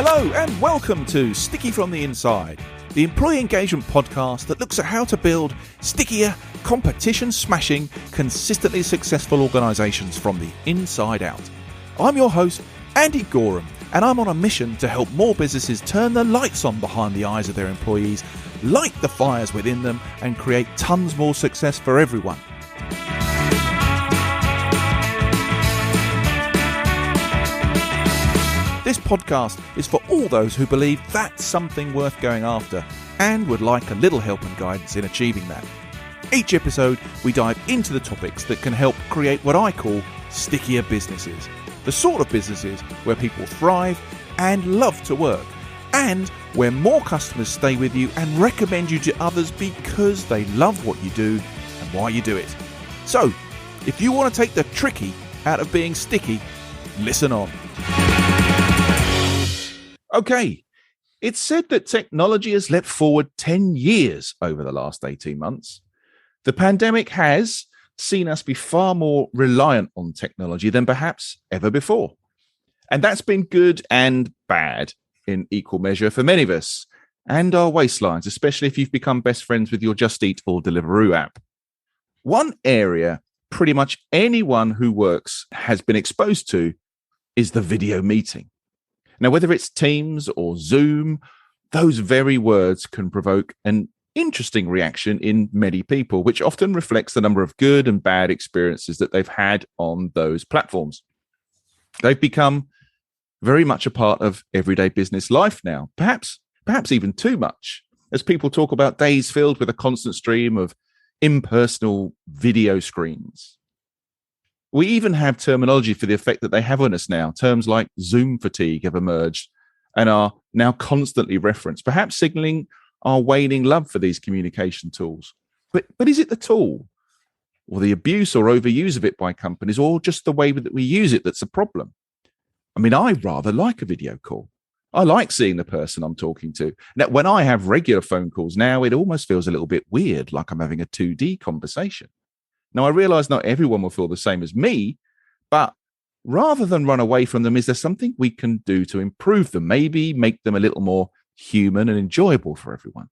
Hello and welcome to Sticky from the Inside, the employee engagement podcast that looks at how to build stickier, competition-smashing, consistently successful organisations from the inside out. I'm your host, Andy Gorham, and I'm on a mission to help more businesses turn the lights on behind the eyes of their employees, light the fires within them, and create tons more success for everyone. This podcast is for all those who believe that's something worth going after and would like a little help and guidance in achieving that. Each episode, we dive into the topics that can help create what I call stickier businesses. The sort of businesses where people thrive and love to work, and where more customers stay with you and recommend you to others because they love what you do and why you do it. So, if you want to take the tricky out of being sticky, listen on. Okay, it's said that technology has leapt forward 10 years over the last 18 months. The pandemic has seen us be far more reliant on technology than perhaps ever before. And that's been good and bad in equal measure for many of us and our waistlines, especially if you've become best friends with your Just Eat or Deliveroo app. One area pretty much anyone who works has been exposed to is the video meeting. Now, whether it's Teams or Zoom, those very words can provoke an interesting reaction in many people, which often reflects the number of good and bad experiences that they've had on those platforms. They've become very much a part of everyday business life now, perhaps even too much, as people talk about days filled with a constant stream of impersonal video screens. We even have terminology for the effect that they have on us now. Terms like Zoom fatigue have emerged and are now constantly referenced, perhaps signaling our waning love for these communication tools. But is it the tool or the abuse or overuse of it by companies, or just the way that we use it that's a problem? I mean, I rather like a video call. I like seeing the person I'm talking to. Now, when I have regular phone calls now, it almost feels a little bit weird, like I'm having a 2D conversation. Now, I realize not everyone will feel the same as me, but rather than run away from them, is there something we can do to improve them, maybe make them a little more human and enjoyable for everyone?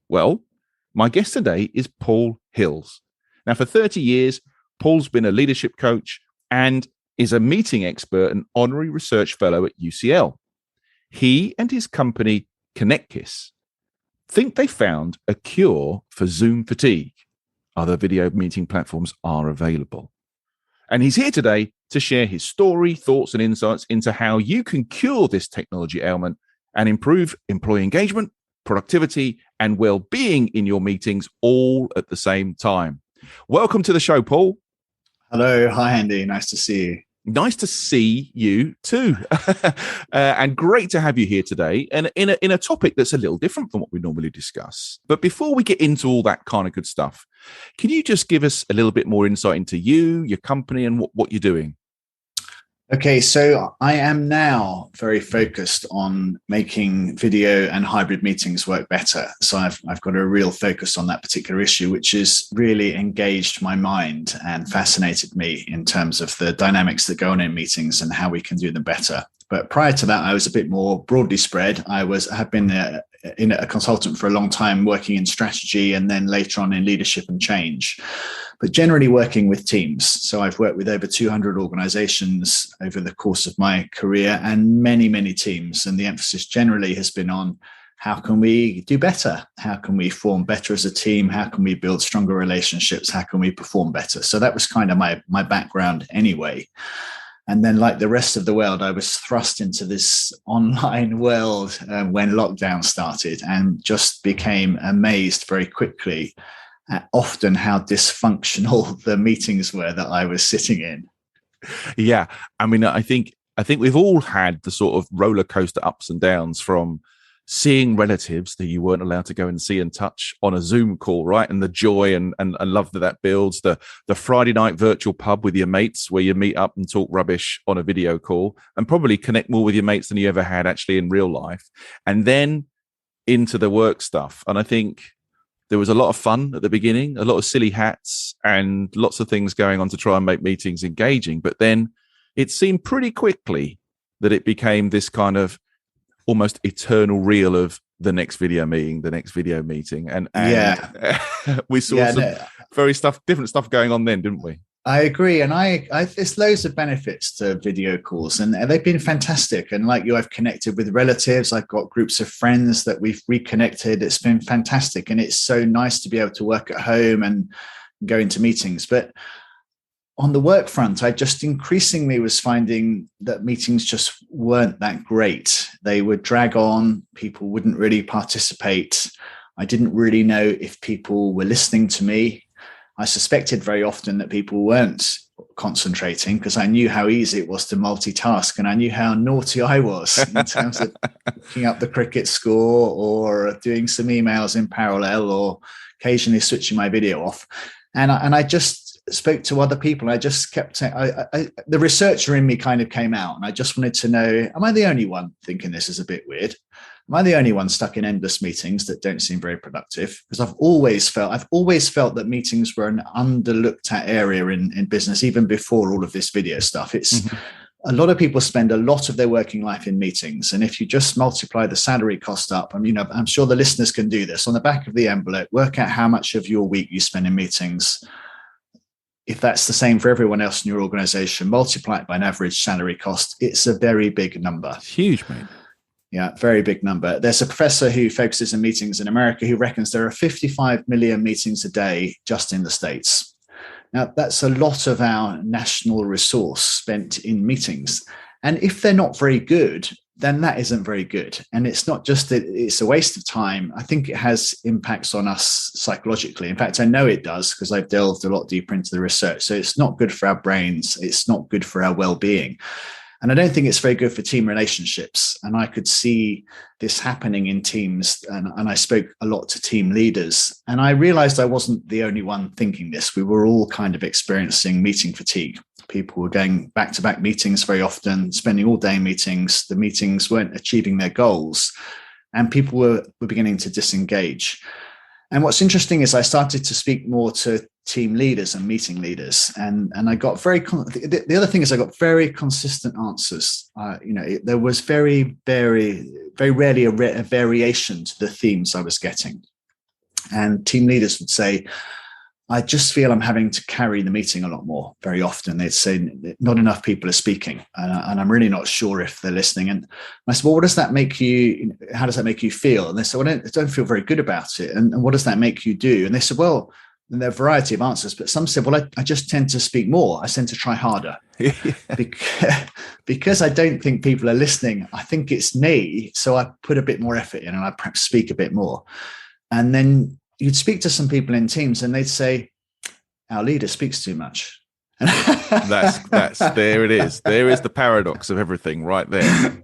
Well, my guest today is Paul Hills. Now, for 30 years, Paul's been a leadership coach and is a meeting expert and honorary research fellow at UCL. He and his company, ConnectKiss, think they found a cure for Zoom fatigue. Other video meeting platforms are available. And he's here today to share his story, thoughts, and insights into how you can cure this technology ailment and improve employee engagement, productivity, and well-being in your meetings all at the same time. Welcome to the show, Paul. Hello. Hi, Andy. Nice to see you. Nice to see you too. And great to have you here today, and in a topic that's a little different from what we normally discuss. But before we get into all that kind of good stuff, can you just give us a little bit more insight into you, your company, and what you're doing? Okay, so I am now very focused on making video and hybrid meetings work better. So I've got a real focus on that particular issue, which has really engaged my mind and fascinated me in terms of the dynamics that go on in meetings and how we can do them better. But prior to that, I was a bit more broadly spread. I have been a consultant for a long time, working in strategy and then later on in leadership and change, but generally working with teams. So I've worked with over 200 organizations over the course of my career and many, many teams. And the emphasis generally has been on how can we do better? How can we form better as a team? How can we build stronger relationships? How can we perform better? So that was kind of my background anyway. And then, like the rest of the world, I was thrust into this online world when lockdown started, and just became amazed very quickly at often how dysfunctional the meetings were that I was sitting in. Yeah, I mean, I think we've all had the sort of roller coaster ups and downs from seeing relatives that you weren't allowed to go and see and touch on a Zoom call, right? And the joy and love that builds, the Friday night virtual pub with your mates where you meet up and talk rubbish on a video call and probably connect more with your mates than you ever had actually in real life. And then into the work stuff. And I think there was a lot of fun at the beginning, a lot of silly hats and lots of things going on to try and make meetings engaging. But then it seemed pretty quickly that it became this kind of almost eternal reel of the next video meeting, and we saw some different stuff going on then, didn't we? I agree, and there's loads of benefits to video calls, and they've been fantastic. And like you, I've connected with relatives. I've got groups of friends that we've reconnected. It's been fantastic, and it's so nice to be able to work at home and go into meetings. But on the work front, I just increasingly was finding that meetings just weren't that great. They would drag on. People wouldn't really participate. I didn't really know if people were listening to me. I suspected very often that people weren't concentrating because I knew how easy it was to multitask, and I knew how naughty I was in terms of looking up the cricket score or doing some emails in parallel or occasionally switching my video off. And I just spoke to other people. I just kept the researcher in me kind of came out, and I just wanted to know, am I the only one thinking this is a bit weird? Am I the only one stuck in endless meetings that don't seem very productive? Because I've always felt that meetings were an underlooked at area in business, even before all of this video stuff. It's a lot of people spend a lot of their working life in meetings. And if you just multiply the salary cost up, and I'm sure the listeners can do this on the back of the envelope, work out how much of your week you spend in meetings. If that's the same for everyone else in your organization, multiply it by an average salary cost, it's a very big number. It's huge, mate. Yeah, very big number. There's a professor who focuses on meetings in America who reckons there are 55 million meetings a day just in the States. Now, that's a lot of our national resource spent in meetings. And if they're not very good, then that isn't very good. And it's not just that it's a waste of time. I think it has impacts on us psychologically. In fact, I know it does because I've delved a lot deeper into the research. So it's not good for our brains. It's not good for our well-being. And I don't think it's very good for team relationships. And I could see this happening in teams. And I spoke a lot to team leaders. And I realized I wasn't the only one thinking this. We were all kind of experiencing meeting fatigue. People were going back-to-back meetings very often, spending all day in meetings. The meetings weren't achieving their goals. And people were beginning to disengage. And what's interesting is I started to speak more to team leaders and meeting leaders. And I got the other thing is I got very consistent answers. There was very, very, very rarely a variation to the themes I was getting. And team leaders would say, I just feel I'm having to carry the meeting a lot more. Very often they'd say not enough people are speaking, and I'm really not sure if they're listening. And I said, well, what does that make you? How does that make you feel? And they said, well, I don't feel very good about it. And what does that make you do? And they said, well, and there are a variety of answers, but some said, well, I just tend to speak more. I tend to try harder because I don't think people are listening. I think it's me, so I put a bit more effort in, and I perhaps speak a bit more. And then you'd speak to some people in teams and they'd say, our leader speaks too much. that's there it is. There is the paradox of everything right there.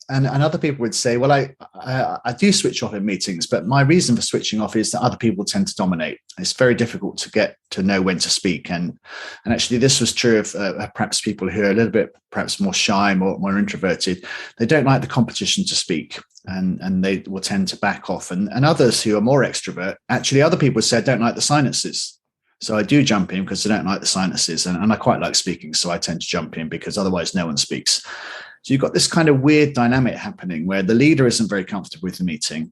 And other people would say, well, I do switch off in meetings, but my reason for switching off is that other people tend to dominate. It's very difficult to get to know when to speak. And actually, this was true of perhaps people who are a little bit perhaps more shy, more introverted. They don't like the competition to speak, and they will tend to back off. And others who are more extrovert, actually, other people would say, I don't like the silences. So I do jump in because I don't like the silences. And I quite like speaking, so I tend to jump in because otherwise no one speaks. So you've got this kind of weird dynamic happening where the leader isn't very comfortable with the meeting.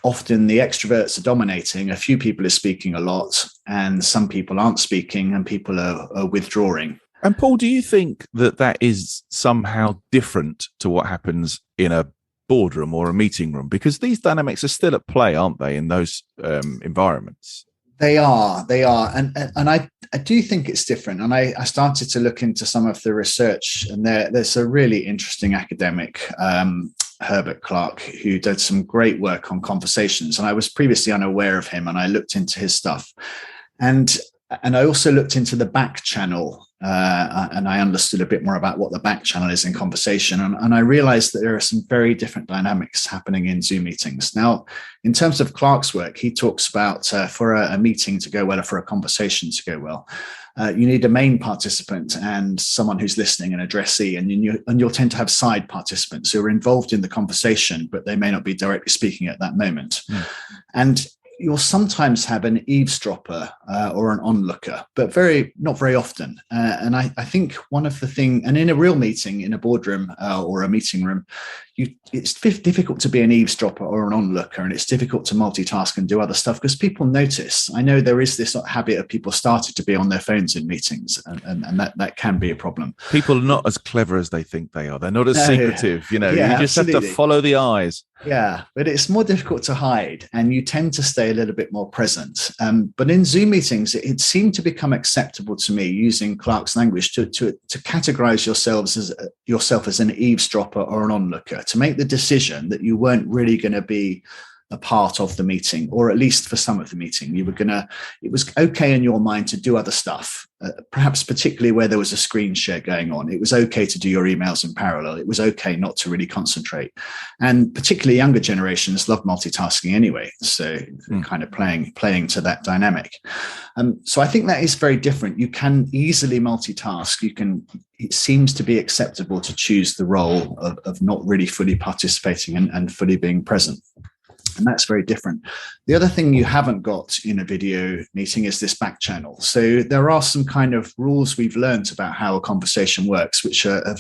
Often the extroverts are dominating. A few people are speaking a lot, and some people aren't speaking, and people are withdrawing. And Paul, do you think that is somehow different to what happens in a boardroom or a meeting room? Because these dynamics are still at play, aren't they, in those environments? They are. And I do think it's different. And I started to look into some of the research, and there's a really interesting academic, Herbert Clark, who did some great work on conversations. And I was previously unaware of him, and I looked into his stuff. And I also looked into the back channel, and I understood a bit more about what the back channel is in conversation. And I realized that there are some very different dynamics happening in Zoom meetings. Now, in terms of Clark's work, he talks about for a meeting to go well, or for a conversation to go well, you need a main participant and someone who's listening, an addressee, and you'll tend to have side participants who are involved in the conversation, but they may not be directly speaking at that moment. And you'll sometimes have an eavesdropper, or an onlooker, but not very often. And I think one of the things, and in a real meeting, in a boardroom or a meeting room, it's difficult to be an eavesdropper or an onlooker, and it's difficult to multitask and do other stuff because people notice. I know there is this habit of people starting to be on their phones in meetings, and that can be a problem. People are not as clever as they think they are. They're not as secretive. You just absolutely. have to follow the eyes. Yeah, but it's more difficult to hide, and you tend to stay a little bit more present. But in Zoom meetings, it seemed to become acceptable to me, using Clark's language, to categorize yourself as an eavesdropper or an onlooker, to make the decision that you weren't really going to be a part of the meeting, or at least for some of the meeting. It was okay in your mind to do other stuff, perhaps particularly where there was a screen share going on. It was okay to do your emails in parallel. It was okay not to really concentrate. And particularly younger generations love multitasking anyway. So kind of playing to that dynamic. So I think that is very different. You can easily multitask. It seems to be acceptable to choose the role of not really fully participating and fully being present. And that's very different. The other thing you haven't got in a video meeting is this back channel. So there are some kind of rules we've learned about how a conversation works, which they're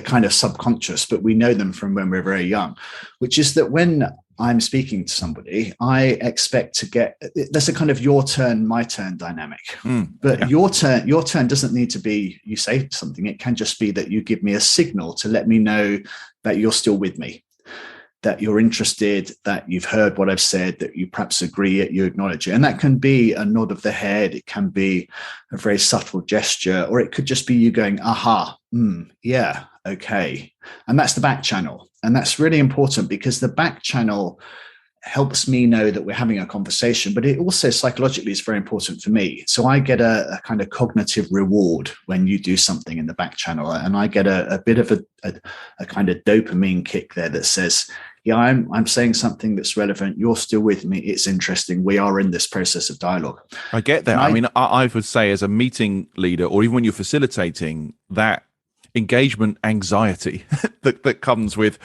kind of subconscious, but we know them from when we're very young, which is that when I'm speaking to somebody, I expect to get, there's a kind of your turn, my turn dynamic. But your turn doesn't need to be you say something. It can just be that you give me a signal to let me know that you're still with me, that you're interested, that you've heard what I've said, that you perhaps agree, you acknowledge it. And that can be a nod of the head. It can be a very subtle gesture, or it could just be you going, aha, yeah, okay. And that's the back channel. And that's really important, because the back channel helps me know that we're having a conversation, but it also psychologically is very important for me. So I get a kind of cognitive reward when you do something in the back channel, and I get a bit of a kind of dopamine kick there that says, yeah, I'm saying something that's relevant. You're still with me. It's interesting. We are in this process of dialogue. I get that. I mean, I would say as a meeting leader, or even when you're facilitating, that engagement anxiety that comes with,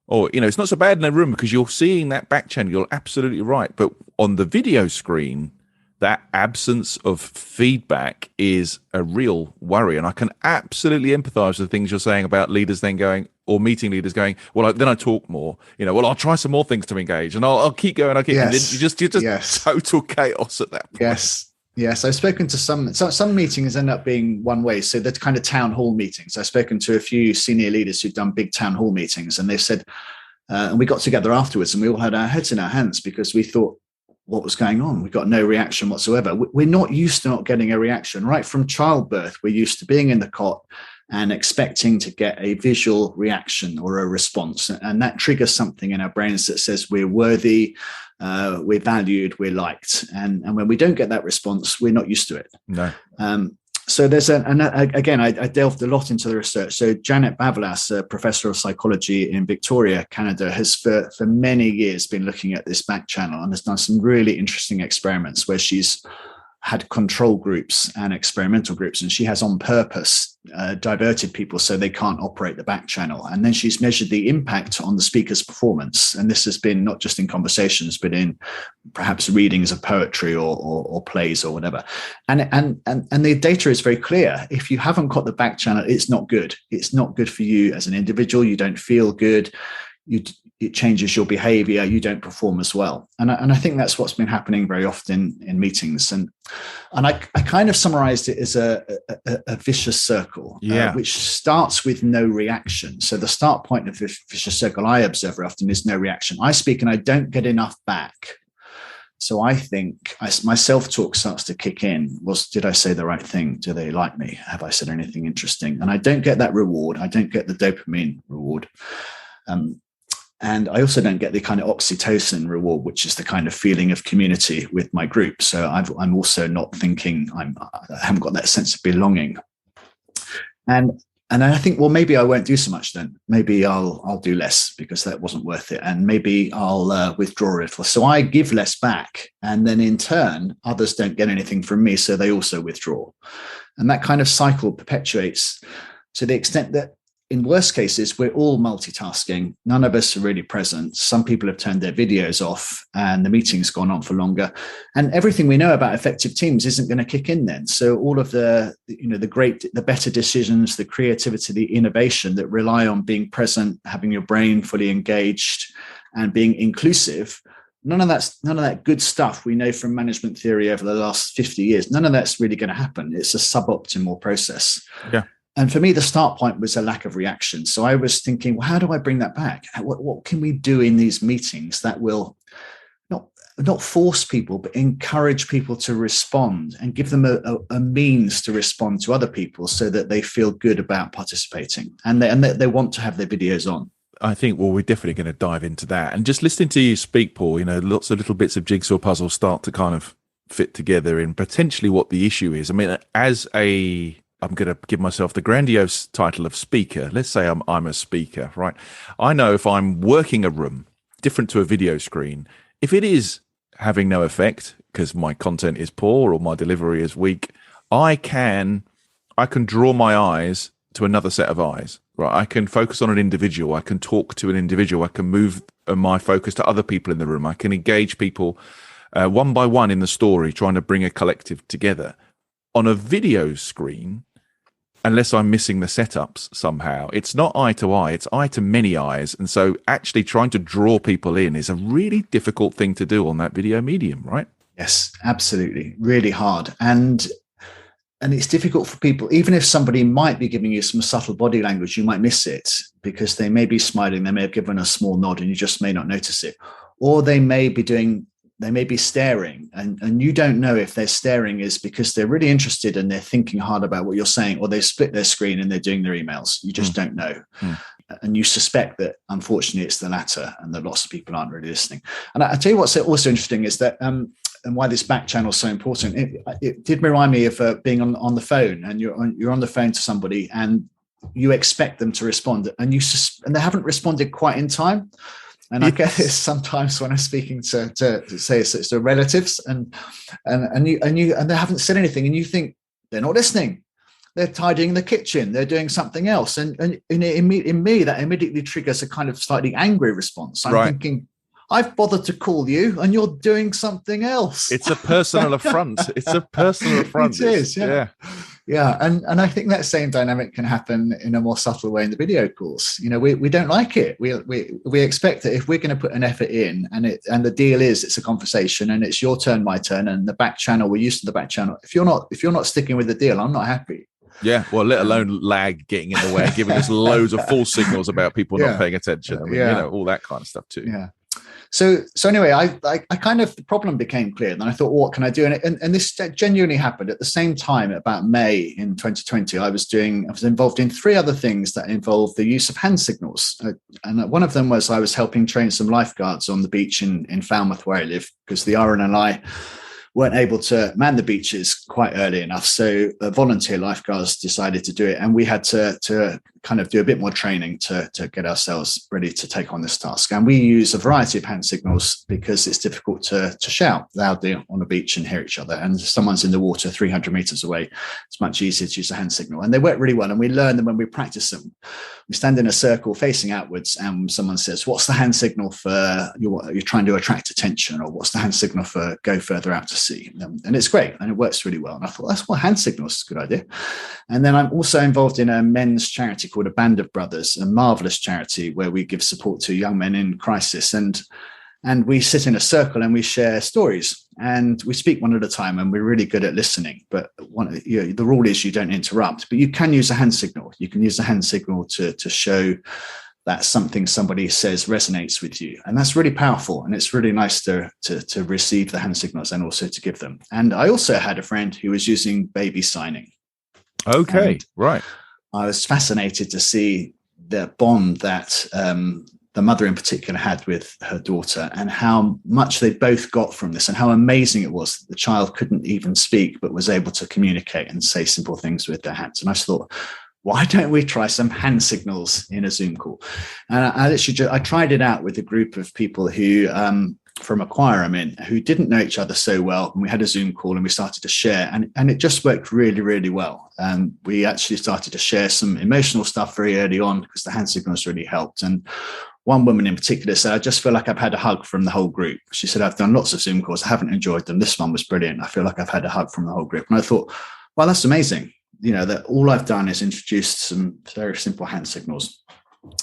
or, it's not so bad in a room because you're seeing that back channel. You're absolutely right. But on the video screen, that absence of feedback is a real worry. And I can absolutely empathize with the things you're saying about leaders then going, or meeting leaders going, well, then I talk more, well, I'll try some more things to engage, and I'll keep going. And then you're just total chaos at that point. Yes, I've spoken to some meetings end up being one way. So that's kind of town hall meetings. I've spoken to a few senior leaders who've done big town hall meetings, and they've said, and we got together afterwards and we all had our heads in our hands because we thought, what was going on? We got no reaction whatsoever. We're not used to not getting a reaction. Right from childbirth, we're used to being in the cot and expecting to get a visual reaction or a response. And that triggers something in our brains that says we're worthy, we're valued, we're liked. And when we don't get that response, we're not used to it. No. So there's again, I delved a lot into the research. So Janet Bavlas, a professor of psychology in Victoria, Canada, has for many years been looking at this back channel and has done some really interesting experiments where she's had control groups and experimental groups, and she has on purpose diverted people so they can't operate the back channel. And then she's measured the impact on the speaker's performance. And this has been not just in conversations, but in perhaps readings of poetry or plays or whatever. And the data is very clear. If you haven't got the back channel, it's not good. It's not good for you as an individual. You don't feel good. It changes your behavior. You don't perform as well. And I think that's what's been happening very often in meetings. And I kind of summarized it as a vicious circle, which starts with no reaction. So the start point of the vicious circle I observe very often is no reaction. I speak and I don't get enough back. So I think my self-talk starts to kick in. Did I say the right thing? Do they like me? Have I said anything interesting? And I don't get that reward. I don't get the dopamine reward. And I also don't get the kind of oxytocin reward, which is the kind of feeling of community with my group. So I'm also not thinking I haven't got that sense of belonging. And I think, well, maybe I won't do so much then. Maybe I'll do less because that wasn't worth it. And maybe I'll withdraw a little. So I give less back. And then in turn, others don't get anything from me. So they also withdraw. And that kind of cycle perpetuates to the extent that in worst cases, we're all multitasking. None of us are really present. Some people have turned their videos off and the meeting's gone on for longer. And everything we know about effective teams isn't going to kick in then. So all of the better decisions, the creativity, the innovation that rely on being present, having your brain fully engaged and being inclusive, none of that good stuff we know from management theory over the last 50 years, none of that's really going to happen. It's a suboptimal process. Yeah. And for me, the start point was a lack of reaction. So I was thinking, well, how do I bring that back? What can we do in these meetings that will not force people, but encourage people to respond and give them a means to respond to other people so that they feel good about participating and they want to have their videos on? I think, well, we're definitely going to dive into that. And just listening to you speak, Paul, lots of little bits of jigsaw puzzles start to kind of fit together in potentially what the issue is. I mean, I'm going to give myself the grandiose title of speaker. Let's say I'm a speaker, right? I know if I'm working a room different to a video screen, if it is having no effect because my content is poor or my delivery is weak, I can draw my eyes to another set of eyes, right? I can focus on an individual. I can talk to an individual. I can move my focus to other people in the room. I can engage people one by one in the story, trying to bring a collective together. On a video screen, unless I'm missing the setups somehow, it's not eye to eye, it's eye to many eyes. And so actually trying to draw people in is a really difficult thing to do on that video medium, right? Yes, absolutely. Really hard. And it's difficult for people, even if somebody might be giving you some subtle body language, you might miss it because they may be smiling, they may have given a small nod and you just may not notice it. Or they may be staring and you don't know if they're staring is because they're really interested and they're thinking hard about what you're saying, or they split their screen and they're doing their emails. You just don't know. And you suspect that, unfortunately, it's the latter and that lots of people aren't really listening. And I tell you what's also interesting is that, and why this back channel is so important, it did remind me of being on the phone and you're on the phone to somebody and you expect them to respond and and they haven't responded quite in time. And I get this sometimes when I'm speaking to say it's the relatives and they haven't said anything and you think they're not listening. They're tidying the kitchen. They're doing something else. And in me, that immediately triggers a kind of slightly angry response. I'm thinking, I've bothered to call you and you're doing something else. It's a personal affront. It's a personal affront. It is, yeah. Yeah. And I think that same dynamic can happen in a more subtle way in the video calls. We don't like it. We expect that if we're going to put an effort in and the deal is it's a conversation and it's your turn, my turn, and the back channel, we're used to the back channel. If you're not sticking with the deal, I'm not happy. Yeah, well, let alone lag getting in the way, giving us loads of false signals about people not paying attention. I mean, all that kind of stuff too. Yeah. So anyway, I kind of, the problem became clear. And I thought, well, what can I do? And this genuinely happened at the same time. About May in 2020, I was involved in 3 other things that involved the use of hand signals. And one of them was I was helping train some lifeguards on the beach in Falmouth, where I live, because the RNLI weren't able to man the beaches quite early enough. So volunteer lifeguards decided to do it. And we had to kind of do a bit more training to get ourselves ready to take on this task. And we use a variety of hand signals because it's difficult to shout loudly on a beach and hear each other. And if someone's in the water 300 meters away, it's much easier to use a hand signal. And they work really well. And we learn them when we practice them. We stand in a circle facing outwards and someone says, what's the hand signal for you're trying to attract attention? Or what's the hand signal for go further out to sea? And it's great. And it works really well. And I thought, that's what hand signals is a good idea. And then I'm also involved in a men's charity called A Band of Brothers, a marvelous charity where we give support to young men in crisis. And we sit in a circle and we share stories and we speak one at a time and we're really good at listening. But the rule is you don't interrupt, but you can use a hand signal. You can use a hand signal to show that somebody says resonates with you. And that's really powerful. And it's really nice to receive the hand signals and also to give them. And I also had a friend who was using baby signing. Okay, right. I was fascinated to see the bond that the mother in particular had with her daughter and how much they both got from this and how amazing it was that the child couldn't even speak, but was able to communicate and say simple things with their hands. And I just thought, why don't we try some hand signals in a Zoom call? And I tried it out with a group of people who from a choir I'm in who didn't know each other so well. And we had a Zoom call and we started to share, and it just worked really, really well. We actually started to share some emotional stuff very early on because the hand signals really helped. And one woman in particular said, I just feel like I've had a hug from the whole group. She said, I've done lots of Zoom calls. I haven't enjoyed them. This one was brilliant. I feel like I've had a hug from the whole group. And I thought, well, that's amazing. That all I've done is introduced some very simple hand signals.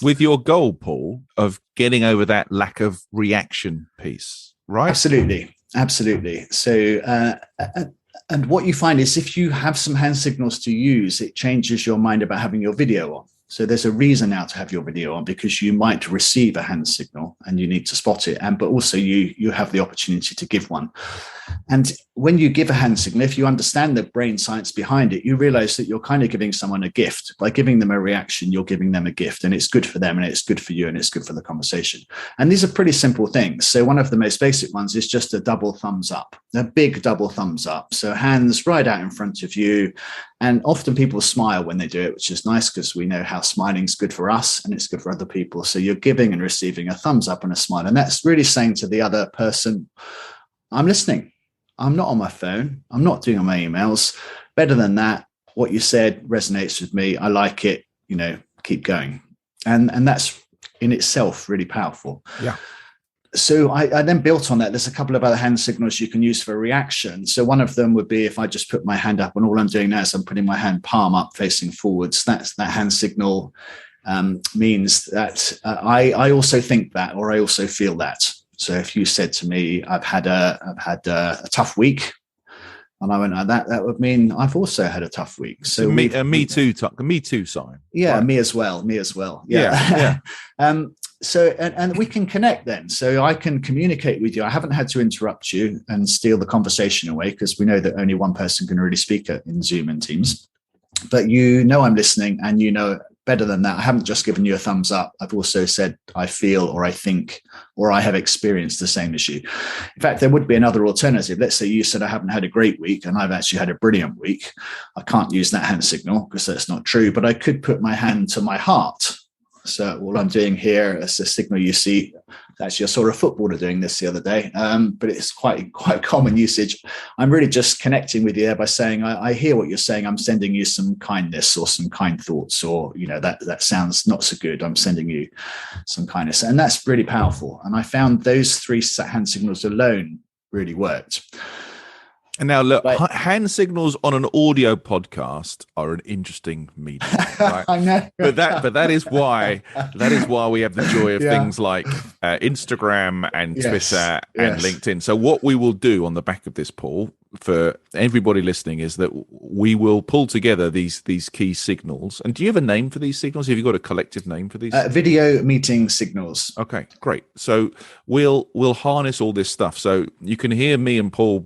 With your goal, Paul, of getting over that lack of reaction piece, right? Absolutely. So, and what you find is if you have some hand signals to use, it changes your mind about having your video on. So there's a reason now to have your video on, because you might receive a hand signal and you need to spot it. But also you have the opportunity to give one. And when you give a hand signal, if you understand the brain science behind it, you realize that you're kind of giving someone a gift. By giving them a reaction, you're giving them a gift, and it's good for them and it's good for you and it's good for the conversation. And these are pretty simple things. So one of the most basic ones is just a double thumbs up, a big double thumbs up. So hands right out in front of you. And often people smile when they do it, which is nice because we know how smiling is good for us and it's good for other people. So you're giving and receiving a thumbs up and a smile. And that's really saying to the other person, I'm listening. I'm not on my phone. I'm not doing my emails. Better than that, what you said resonates with me. I like it. Keep going. And that's in itself really powerful. Yeah. So I then built on that. There's a couple of other hand signals you can use for reaction. So one of them would be if I just put my hand up, and all I'm doing now is I'm putting my hand palm up facing forwards. That hand signal means that I also think that, or I also feel that. So if you said to me, I've had a tough week, and I went, that would mean I've also had a tough week. So me too sign. Yeah, right. Me as well. Yeah. So, and we can connect then. So I can communicate with you. I haven't had to interrupt you and steal the conversation away, because we know that only one person can really speak in Zoom and Teams. But I'm listening, and better than that, I haven't just given you a thumbs up. I've also said I feel, or I think, or I have experienced the same issue. In fact, there would be another alternative. Let's say you said I haven't had a great week and I've actually had a brilliant week. I can't use that hand signal because that's not true, but I could put my hand to my heart. So all I'm doing here is a signal you see. Actually, I saw a footballer doing this the other day, but it's quite common usage. I'm really just connecting with you there by saying, I hear what you're saying. I'm sending you some kindness or some kind thoughts, or, that sounds not so good. I'm sending you some kindness. And that's really powerful. And I found those three hand signals alone really worked. And now look, hand signals on an audio podcast are an interesting medium, right? I know. But that is why we have the joy of things like Instagram and Twitter and LinkedIn. So what we will do on the back of this, Paul, for everybody listening, is that we will pull together these key signals. And do you have a name for these signals? Have you got a collective name for these? Video meeting signals. Okay, great. So we'll harness all this stuff. So you can hear me and Paul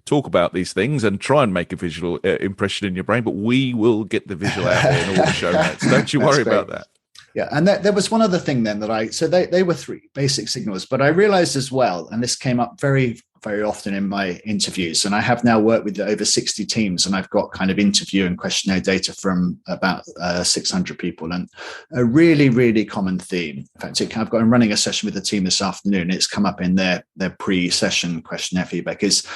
talk about these things and try and make a visual impression in your brain, but we will get the visual out there in all the show notes. Don't you worry about that. Yeah, and there was one other thing then so they were three basic signals, but I realized as well, and this came up very, very often in my interviews, and I have now worked with over 60 teams, and I've got kind of interview and questionnaire data from about 600 people, and a really, really common theme. In fact, I'm running a session with the team this afternoon. It's come up in their pre-session questionnaire feedback is,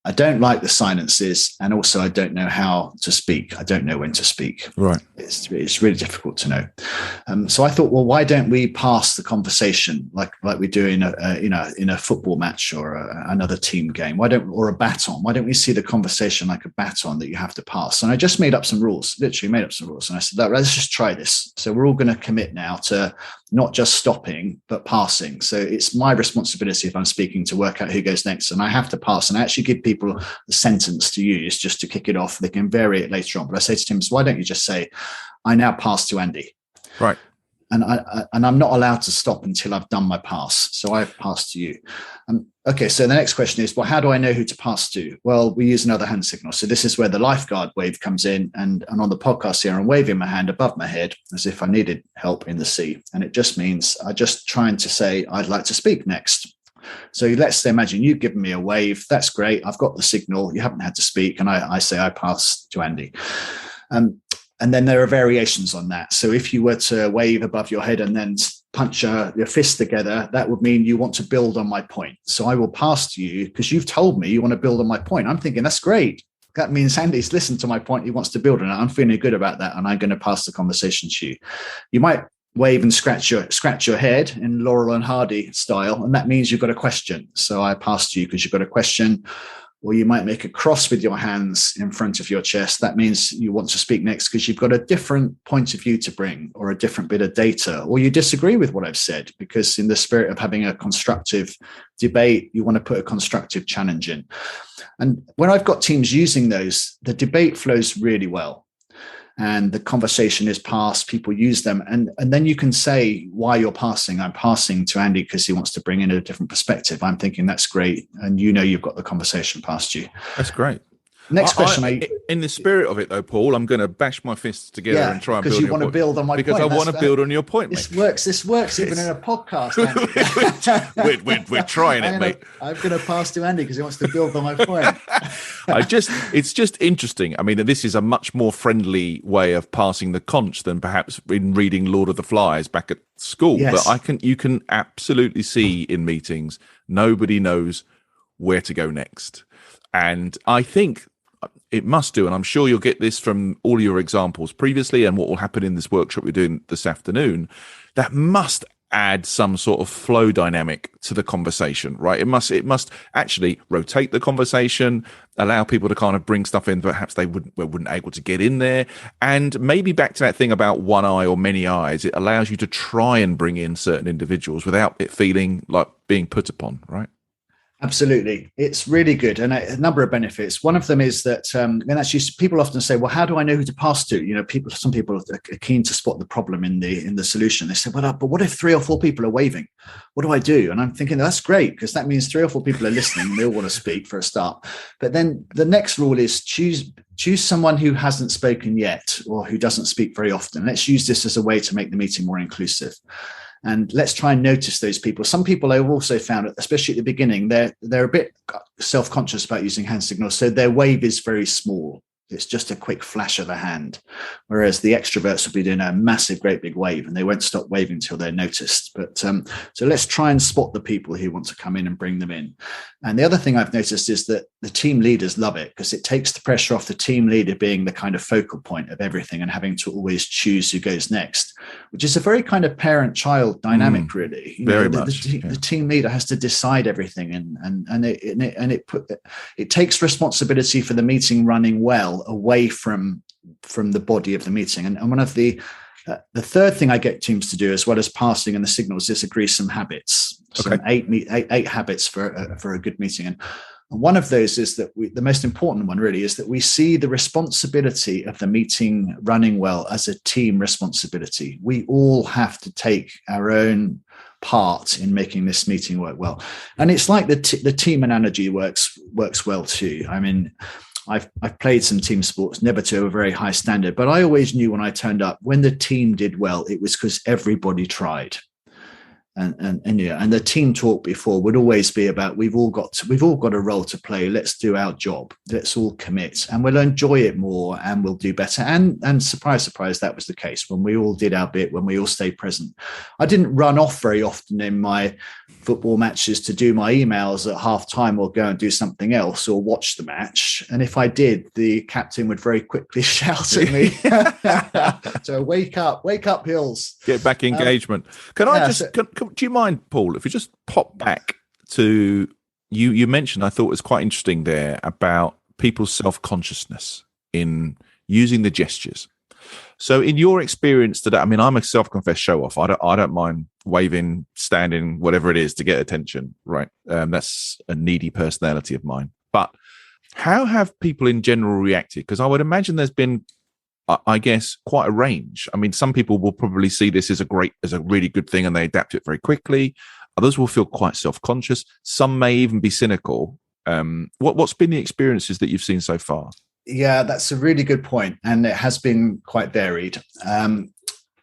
I don't like the silences, and also I don't know how to speak. I don't know when to speak. Right. It's really difficult to know. So I thought, well, why don't we pass the conversation like we do in a football match or another team game? Or a baton? Why don't we see the conversation like a baton that you have to pass? And I just made up some rules, literally made up some rules. And I said, let's just try this. So we're all going to commit now to not just stopping, but passing. So it's my responsibility if I'm speaking to work out who goes next, and I have to pass and I actually give people a sentence to use just to kick it off. They can vary it later on. But I say to Tim, so why don't you just say, I now pass to Andy. Right. And I'm not allowed to stop until I've done my pass. So I pass to you. Okay, so the next question is, well, how do I know who to pass to? Well, we use another hand signal. So this is where the lifeguard wave comes in. And on the podcast here, I'm waving my hand above my head as if I needed help in the sea. And it just means I'm just trying to say, I'd like to speak next. So let's imagine you've given me a wave. That's great. I've got the signal. You haven't had to speak. And I say, I pass to Andy. And then there are variations on that. So if you were to wave above your head and then punch your fist together, that would mean you want to build on my point. So I will pass to you because you've told me you want to build on my point. I'm thinking that's great. That means Andy's listened to my point. He wants to build on it. I'm feeling good about that, and I'm going to pass the conversation to you. You might wave and scratch your head in Laurel and Hardy style, and that means you've got a question. So I pass to you because you've got a question. Or you might make a cross with your hands in front of your chest. That means you want to speak next because you've got a different point of view to bring, or a different bit of data, or you disagree with what I've said, because in the spirit of having a constructive debate, you want to put a constructive challenge in. And when I've got teams using those, the debate flows really well. And the conversation is passed, people use them. And then you can say why you're passing. I'm passing to Andy because he wants to bring in a different perspective. I'm thinking that's great. And you've got the conversation past you. That's great. Next question. In the spirit of it, though, Paul, I'm going to bash my fists together and try and build. Because you want to build on my point. Because I want to build on your point, mate. This works even in a podcast, Andy. we're trying it, mate. I'm going to pass to Andy because he wants to build on my point. It's just interesting. I mean, this is a much more friendly way of passing the conch than perhaps in reading Lord of the Flies back at school. Yes. But you can absolutely see in meetings, nobody knows where to go next. And I think it must do, and I'm sure you'll get this from all your examples previously and what will happen in this workshop we're doing this afternoon, that must add some sort of flow dynamic to the conversation, right? It must actually rotate the conversation, allow people to kind of bring stuff in perhaps they wouldn't able to get in there. And maybe back to that thing about one eye or many eyes, it allows you to try and bring in certain individuals without it feeling like being put upon, right? Absolutely. It's really good. And a number of benefits. One of them is that, and actually people often say, well, how do I know who to pass to? Some people are keen to spot the problem in the solution. They say, well, but what if 3 or 4 people are waving? What do I do? And I'm thinking that's great, because that means 3 or 4 people are listening and they all want to speak for a start. But then the next rule is choose someone who hasn't spoken yet or who doesn't speak very often. Let's use this as a way to make the meeting more inclusive. And let's try and notice those people. Some people I've also found, especially at the beginning, they're a bit self-conscious about using hand signals. So their wave is very small. It's just a quick flash of the hand. Whereas the extroverts will be doing a massive, great big wave, and they won't stop waving until they're noticed. But so let's try and spot the people who want to come in and bring them in. And the other thing I've noticed is that the team leaders love it, because it takes the pressure off the team leader being the kind of focal point of everything and having to always choose who goes next, which is a very kind of parent-child dynamic, really. Very much. The team leader has to decide everything, and it takes responsibility for the meeting running well away from the body of the meeting. And one of the third thing I get teams to do, as well as passing and the signals, is agree some habits. Okay. Some eight habits for a good meeting. And one of those is that the most important one really is that we see the responsibility of the meeting running well as a team responsibility. We all have to take our own part in making this meeting work well. And it's like the team analogy works well too. I mean, I've played some team sports, never to a very high standard, but I always knew when I turned up, when the team did well, it was because everybody tried. And the team talk before would always be about we've all got a role to play. Let's do our job. Let's all commit, and we'll enjoy it more, and we'll do better. And surprise, surprise, that was the case when we all did our bit, when we all stayed present. I didn't run off very often in my football matches to do my emails at half time or go and do something else or watch the match. And if I did, the captain would very quickly shout at me. So wake up, Hills. Get back engagement. Do you mind, Paul, if we just pop back to you mentioned, I thought it was quite interesting there about people's self-consciousness in using the gestures. So in your experience today, I mean, I'm a self-confessed show-off. I don't mind waving, standing, whatever it is to get attention, right? That's a needy personality of mine. But how have people in general reacted? Because I would imagine there's been, I guess, quite a range. I mean, some people will probably see this as a really good thing and they adapt it very quickly. Others will feel quite self-conscious. Some may even be cynical. What's been the experiences that you've seen so far? Yeah, that's a really good point, and it has been quite varied.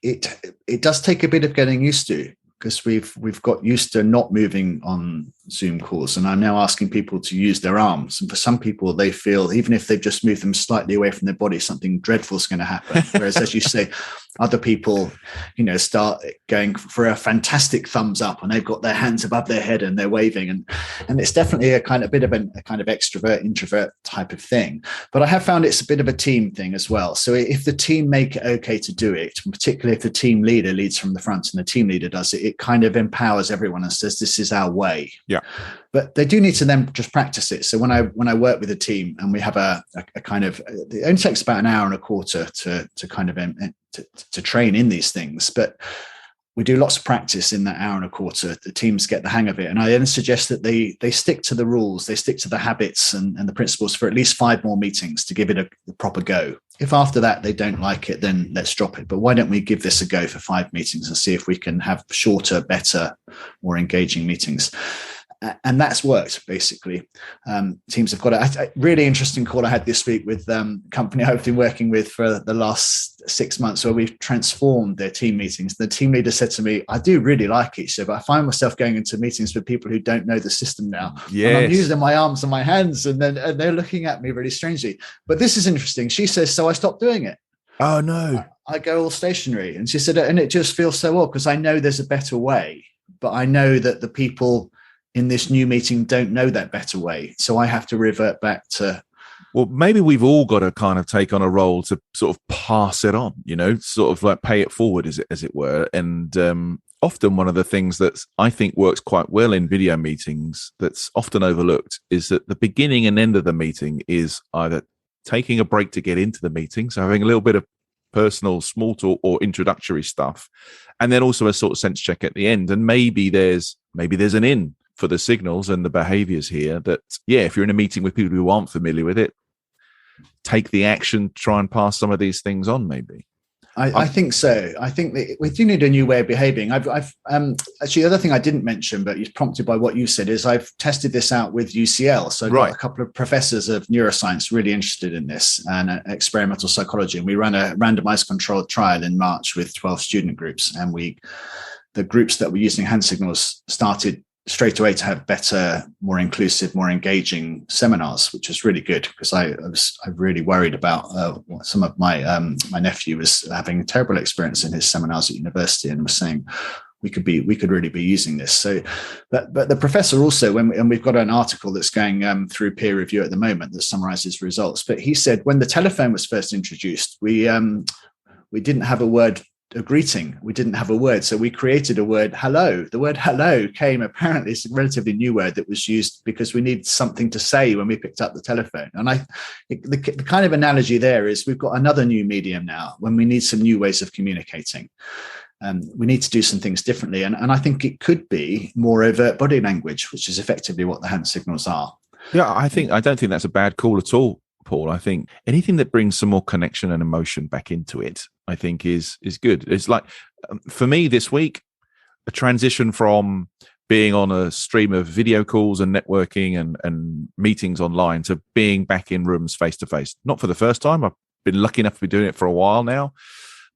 It does take a bit of getting used to, because we've got used to not moving on Zoom calls, and I'm now asking people to use their arms. And for some people, they feel even if they've just moved them slightly away from their body, something dreadful is going to happen. Whereas, as you say, Other people, start going for a fantastic thumbs up, and they've got their hands above their head and they're waving, and it's definitely a kind of extrovert introvert type of thing. But I have found it's a bit of a team thing as well. So if the team make it okay to do it, particularly if the team leader leads from the front and the team leader does it, it kind of empowers everyone and says, this is our way. Yeah. But they do need to then just practice it. So when I work with a team and we have a kind of, it only takes about an hour and a quarter to kind of to train in these things, but we do lots of practice in that hour and a quarter. The teams get the hang of it. And I then suggest that they stick to the rules, they stick to the habits and the principles for at least 5 more meetings to give it a proper go. If after that they don't like it, then let's drop it. But why don't we give this a go for 5 meetings and see if we can have shorter, better, more engaging meetings? And that's worked, basically. Teams have got a really interesting call I had this week with a company I've been working with for the last 6 months, where we've transformed their team meetings. The team leader said to me, I do really like it, but I find myself going into meetings with people who don't know the system now. Yes. And I'm using my arms and my hands, and they're looking at me really strangely. But this is interesting. She says, so I stopped doing it. Oh, no. I go all stationary. And she said, and it just feels so odd because I know there's a better way, but I know that the people in this new meeting don't know that better way. So I have to revert back to... Well, maybe we've all got to kind of take on a role to sort of pass it on, sort of like pay it forward, as it were. And often one of the things that I think works quite well in video meetings that's often overlooked is that the beginning and end of the meeting is either taking a break to get into the meeting, so having a little bit of personal small talk or introductory stuff, and then also a sort of sense check at the end. And maybe there's an in for the signals and the behaviors here that, if you're in a meeting with people who aren't familiar with it, take the action, try and pass some of these things on, maybe. I think so. I think that we do need a new way of behaving. I've actually, the other thing I didn't mention, but it's prompted by what you said, is I've tested this out with UCL. So I've got a couple of professors of neuroscience really interested in this and experimental psychology. And we ran a randomized controlled trial in March with 12 student groups. And the groups that were using hand signals started straight away to have better, more inclusive, more engaging seminars, which was really good, because I really worried about some of my nephew was having a terrible experience in his seminars at university and was saying we could really be using this. So, but the professor also, and we've got an article that's going through peer review at the moment that summarizes results. But he said when the telephone was first introduced, we didn't have a greeting. We didn't have a word. So we created a word, hello. The word hello came, apparently it's a relatively new word that was used because we need something to say when we picked up the telephone. And the kind of analogy there is we've got another new medium now when we need some new ways of communicating. We need to do some things differently. And I think it could be more overt body language, which is effectively what the hand signals are. Yeah, I don't think that's a bad call at all, Paul. I think anything that brings some more connection and emotion back into it, I think is good. It's like, for me this week, a transition from being on a stream of video calls and networking and meetings online to being back in rooms face to face. Not for the first time. I've been lucky enough to be doing it for a while now,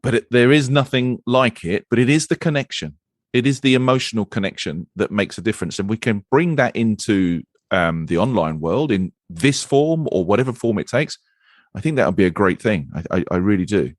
but there is nothing like it, but it is the connection. It is the emotional connection that makes a difference. And we can bring that into the online world in this form or whatever form it takes. I think that would be a great thing. I really do.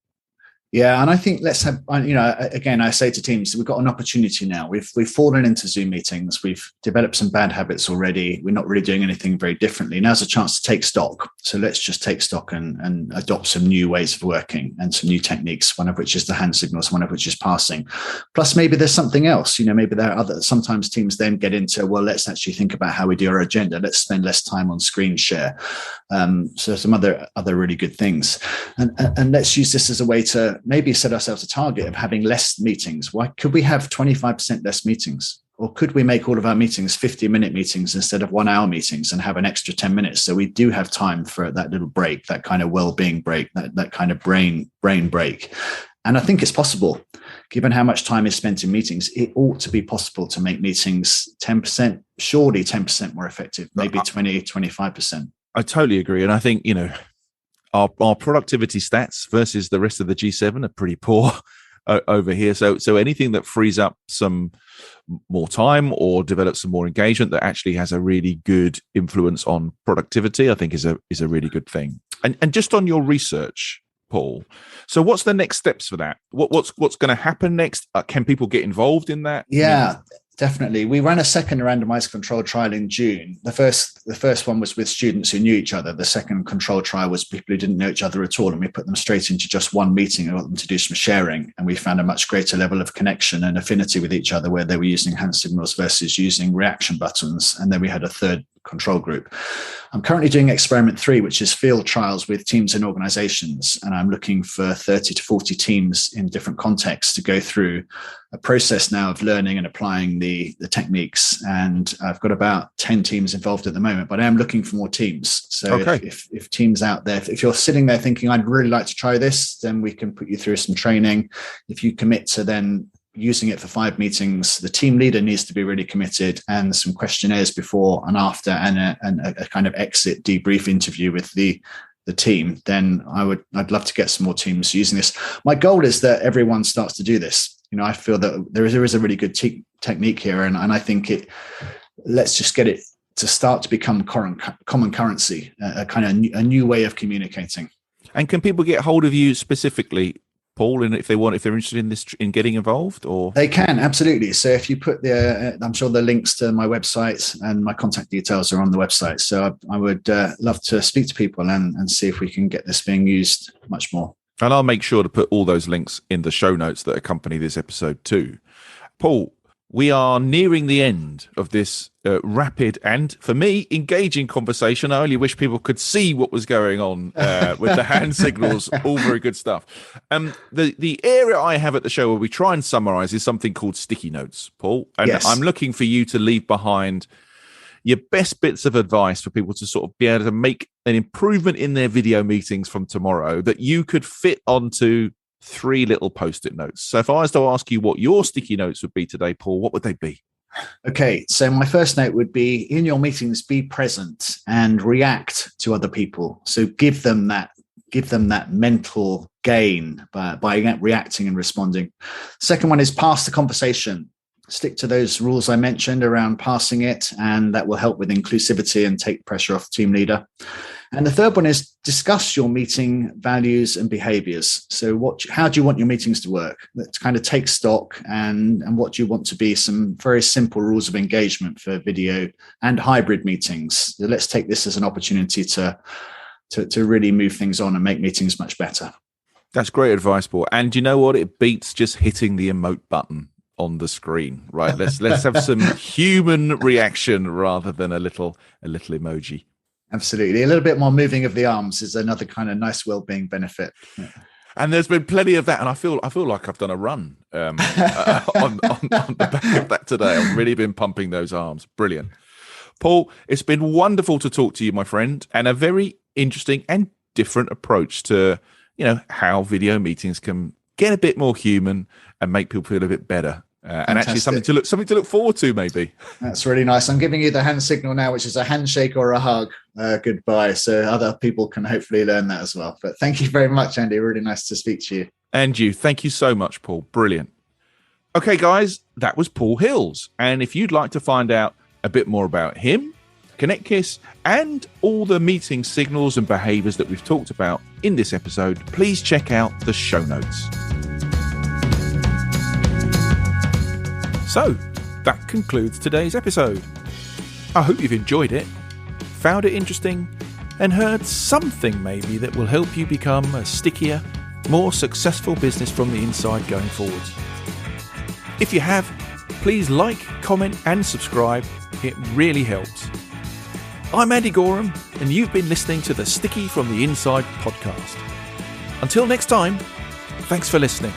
Yeah, and I think let's have, again, I say to teams, we've got an opportunity now. We've fallen into Zoom meetings. We've developed some bad habits already. We're not really doing anything very differently. Now's a chance to take stock. So let's just take stock and adopt some new ways of working and some new techniques, one of which is the hand signals, one of which is passing. Plus, maybe there's something else. Maybe there are sometimes teams then get into, well, let's actually think about how we do our agenda. Let's spend less time on screen share. So some other really good things. And let's use this as a way to maybe set ourselves a target of having less meetings. Why could we have 25% less meetings? Or could we make all of our meetings 50-minute meetings instead of 1 hour meetings and have an extra 10 minutes? So we do have time for that little break, that kind of well-being break, that kind of brain break. And I think it's possible, given how much time is spent in meetings. It ought to be possible to make meetings 10%, surely 10% more effective, maybe 20, 25%. I totally agree. And I think, our productivity stats versus the rest of the G7 are pretty poor over here. So anything that frees up some more time or develops some more engagement that actually has a really good influence on productivity, I think is a really good thing. And just on your research, Paul. So what's the next steps for that? What's going to happen next? Can people get involved in that? Yeah, definitely. We ran a second randomized controlled trial in June. The first one was with students who knew each other. The second controlled trial was people who didn't know each other at all, and we put them straight into just one meeting and got them to do some sharing. And we found a much greater level of connection and affinity with each other, where they were using hand signals versus using reaction buttons. And then we had a third control group. I'm currently doing experiment 3, which is field trials with teams and organizations. And I'm looking for 30 to 40 teams in different contexts to go through a process now of learning and applying the techniques. And I've got about 10 teams involved at the moment, but I am looking for more teams. So if teams out there, if you're sitting there thinking, I'd really like to try this, then we can put you through some training. If you commit to then using it for 5 meetings, the team leader needs to be really committed, and some questionnaires before and after, and a kind of exit debrief interview with the team, then I'd love to get some more teams using this. My goal is that everyone starts to do this. I feel that there is a really good technique here, and I think let's just get it to start to become common currency, a kind of a new way of communicating. And can people get hold of you specifically, Paul, and if they're interested in this, in getting involved? Or they can, absolutely. So if you put I'm sure the links to my website and my contact details are on the website. So I would love to speak to people and see if we can get this being used much more. And I'll make sure to put all those links in the show notes that accompany this episode too. Paul, we are nearing the end of this rapid and, for me, engaging conversation. I only wish people could see what was going on with the hand signals. All very good stuff. The area I have at the show where we try and summarize is something called sticky notes, Paul. And yes, I'm looking for you to leave behind your best bits of advice for people to sort of be able to make an improvement in their video meetings from tomorrow that you could fit onto 3 little post-it notes. So if I was to ask you what your sticky notes would be today, Paul, what would they be? Okay, so my first note would be, in your meetings, be present and react to other people. So give them that mental gain by reacting and responding. Second one is pass the conversation. Stick to those rules I mentioned around passing it, and that will help with inclusivity and take pressure off the team leader. And the third one is discuss your meeting values and behaviors. So how do you want your meetings to work? Let's kind of take stock and what do you want to be some very simple rules of engagement for video and hybrid meetings. So let's take this as an opportunity to really move things on and make meetings much better. That's great advice, Paul. And you know what? It beats just hitting the emote button on the screen, right? Let's have some human reaction rather than a little emoji. Absolutely. A little bit more moving of the arms is another kind of nice well-being benefit. Yeah. And there's been plenty of that, and I feel like I've done a run on the back of that today. I've really been pumping those arms. Brilliant. Paul, it's been wonderful to talk to you, my friend, and a very interesting and different approach to, how video meetings can get a bit more human and make people feel a bit better. And actually something to look forward to, maybe. That's really nice. I'm giving you the hand signal now, which is a handshake or a hug. Goodbye. So other people can hopefully learn that as well. But thank you very much, Andy. Really nice to speak to you. And you. Thank you so much, Paul. Brilliant. Okay, guys, that was Paul Hills. And if you'd like to find out a bit more about him, ConnectKiss, and all the meeting signals and behaviors that we've talked about in this episode, please check out the show notes. So, that concludes today's episode. I hope you've enjoyed it, found it interesting, and heard something maybe that will help you become a stickier, more successful business from the inside going forwards. If you have, please like, comment, and subscribe. It really helps. I'm Andy Gorham, and you've been listening to the Sticky from the Inside podcast. Until next time, thanks for listening.